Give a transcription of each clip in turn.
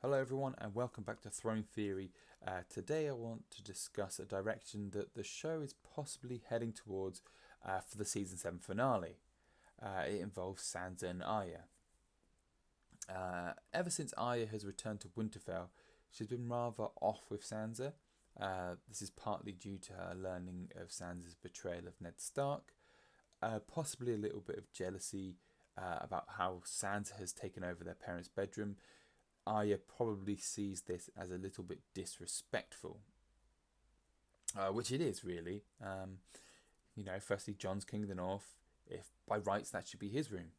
Hello everyone and welcome back to Throne Theory. Today I want to discuss a direction that the show is possibly heading towards for the season 7 finale. It involves Sansa and Arya. Ever since Arya has returned to Winterfell, she's been rather off with Sansa. This is partly due to her learning of Sansa's betrayal of Ned Stark, possibly a little bit of jealousy about how Sansa has taken over their parents' bedroom. Arya probably sees this as a little bit disrespectful, which it is really. Firstly, Jon's King of the North. If by rights that should be his room,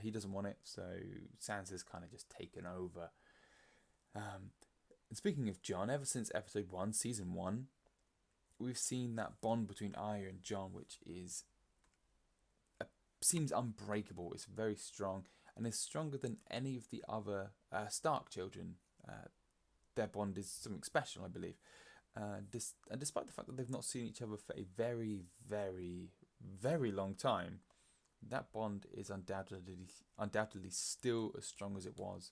he doesn't want it, so Sansa's kind of just taken over. And speaking of Jon, ever since episode 1, season 1, we've seen that bond between Arya and Jon, which seems unbreakable. It's very strong and is stronger than any of the other Stark children. Their bond is something special, I believe. And despite the fact that they've not seen each other for a very, very, very long time, that bond is undoubtedly still as strong as it was.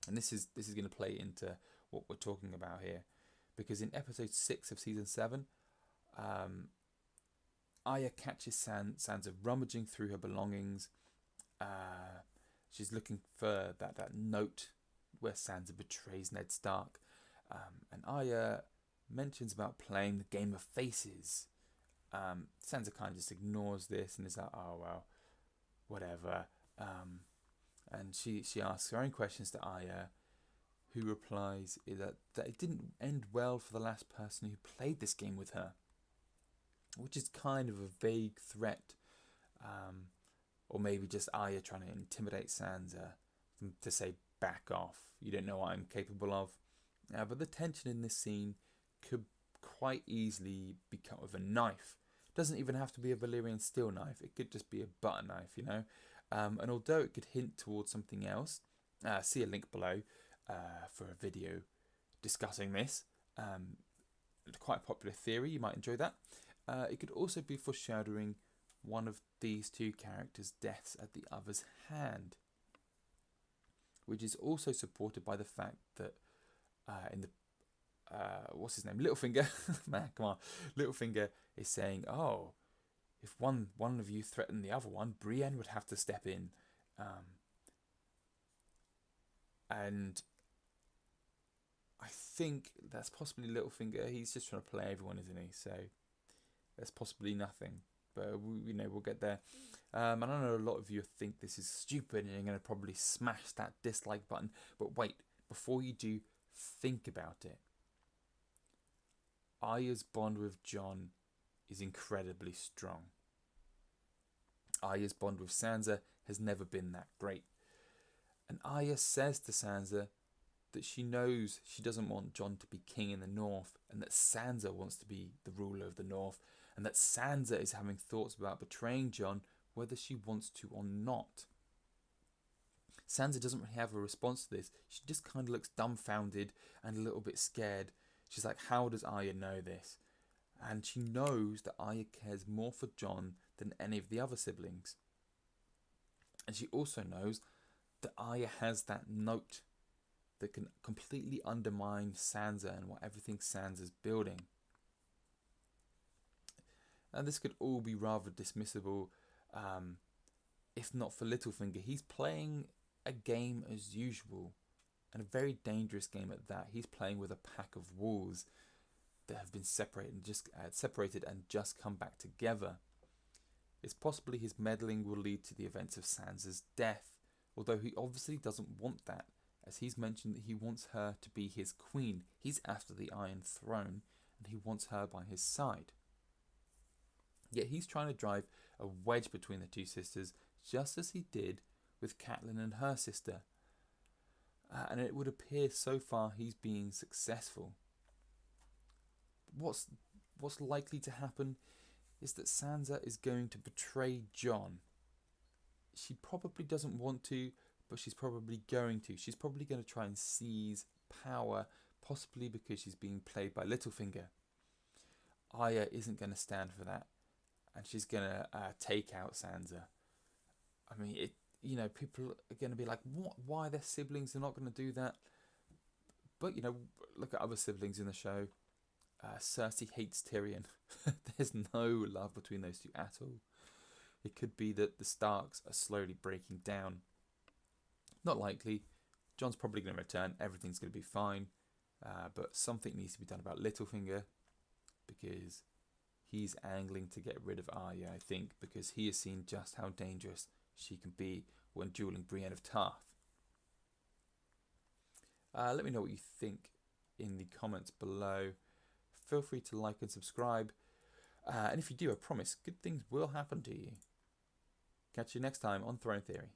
And this is going to play into what we're talking about here, because in episode 6 of season 7, Arya catches Sansa rummaging through her belongings. She's looking for that note where Sansa betrays Ned Stark. And Arya mentions about playing the game of faces. Sansa kind of just ignores this and is like, oh, well, whatever. And she asks her own questions to Arya, who replies that it didn't end well for the last person who played this game with her, which is kind of a vague threat. Or maybe just Arya trying to intimidate Sansa to say, back off, you don't know what I'm capable of. But the tension in this scene could quite easily be cut with a knife. It doesn't even have to be a Valyrian steel knife. It could just be a butter knife, And although it could hint towards something else, see a link below for a video discussing this. Quite a popular theory, you might enjoy that. It could also be foreshadowing one of these two characters' deaths at the other's hand, which is also supported by the fact that in the what's his name, Littlefinger, man, come on, Littlefinger is saying, oh, if one of you threatened the other one, Brienne would have to step in, and I think that's possibly Littlefinger. He's just trying to play everyone, isn't he? So that's possibly nothing. But we'll get there. And I know a lot of you think this is stupid and you're going to probably smash that dislike button. But wait, before you do, think about it. Arya's bond with Jon is incredibly strong. Arya's bond with Sansa has never been that great. And Arya says to Sansa that she knows she doesn't want Jon to be king in the north, and that Sansa wants to be the ruler of the north, and that Sansa is having thoughts about betraying Jon whether she wants to or not. Sansa doesn't really have a response to this. She just kind of looks dumbfounded and a little bit scared. She's like, how does Arya know this? And she knows that Arya cares more for Jon than any of the other siblings. And she also knows that Arya has that note that can completely undermine Sansa and everything Sansa's building. And this could all be rather dismissible, if not for Littlefinger. He's playing a game as usual, and a very dangerous game at that. He's playing with a pack of wolves that have been separated and just come back together. It's possibly his meddling will lead to the events of Sansa's death, although he obviously doesn't want that, as he's mentioned that he wants her to be his queen. He's after the Iron Throne, and he wants her by his side. Yet he's trying to drive a wedge between the two sisters, just as he did with Catelyn and her sister. And it would appear so far he's being successful. What's likely to happen is that Sansa is going to betray Jon. She probably doesn't want to, but she's probably going to. She's probably going to try and seize power, possibly because she's being played by Littlefinger. Arya isn't going to stand for that, and she's going to take out Sansa. I mean, you know, people are going to be like, what? Why their siblings are not going to do that? But, you know, look at other siblings in the show. Cersei hates Tyrion. There's no love between those two at all. It could be that the Starks are slowly breaking down. Not likely. Jon's probably going to return. Everything's going to be fine. But something needs to be done about Littlefinger, because he's angling to get rid of Arya, I think, because he has seen just how dangerous she can be when dueling Brienne of Tarth. Let me know what you think in the comments below. Feel free to like and subscribe. And if you do, I promise, good things will happen to you. Catch you next time on Throne Theory.